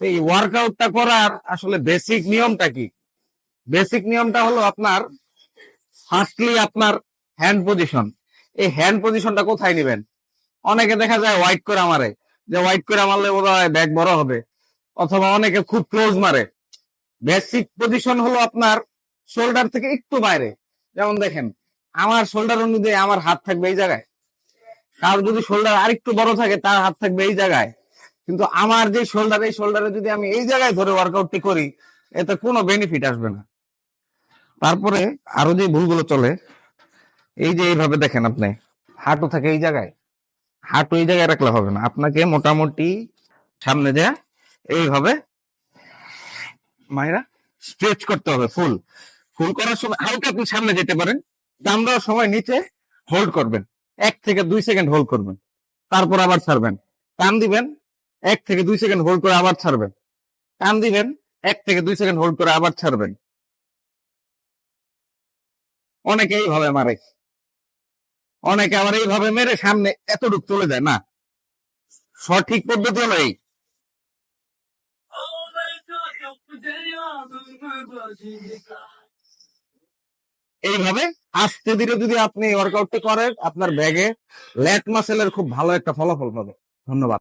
তো এই ওয়ার্কআউটটা করার আসলে বেসিক নিয়মটা কি? বেসিক নিয়মটা হলো আপনার ফার্স্টলি আপনার হ্যান্ড পজিশন। এই হ্যান্ড পজিশনটা কোথায় নেবেন? অনেকে দেখা যায় ওয়াইড করে মারে, যে ওয়াইড করে মারলে বোধ হয় ব্যাক বড় হবে, অথবা অনেকে খুব ক্লোজ মারে। বেসিক পজিশন হলো আপনার শোল্ডার থেকে একটু বাইরে। যেমন দেখেন, আমার শোল্ডার অনুযায়ী আমার হাত থাকবে এই জায়গায়, কার যদি শোল্ডার আরেকটু বড় থাকে তার হাত থাকবে এই জায়গায়। কিন্তু আমার যে শোল্ডার, এই শোল্ডারে যদি আমি এই জায়গায় ধরে ওয়ার্কআউটটি করি, এতে কোনো বেনিফিট আসবে না। তারপরে আরো যে ভুলগুলো চলে, এই যে এইভাবে দেখেন, আপনি হাঁটু থাকে এই জায়গায়, হাঁটু এই জায়গায় রাখলে হবে না, আপনাকে মোটামুটি সামনে দেয়া এইভাবে মায়েরা স্ট্রেচ করতে হবে। ফুল ফুল করার সময় হালকা আপনি সামনে যেতে পারেন, টান দেওয়ার সময় নিচে হোল্ড করবেন, 1 থেকে 2 সেকেন্ড হোল্ড করবেন, তারপর আবার ছাড়বেন। টান দিবেন, 1 থেকে 2 সেকেন্ড হোল্ড করে আবার ছাড়বেন। টান দিবেন, 1 থেকে 2 সেকেন্ড হোল্ড করে আবার ছাড়বেন। অনেকে এইভাবে মারে, অনেকে আবার এইভাবে মেরে সামনে এতটুকু চলে যায় না। সঠিক পদ্ধতি হলো এইভাবে আস্তে ধীরে যদি আপনি ওয়ার্কআউটটি করেন, আপনার ব্যাগে ল্যাট মাসেলের খুব ভালো একটা ফলাফল পাবে। ধন্যবাদ।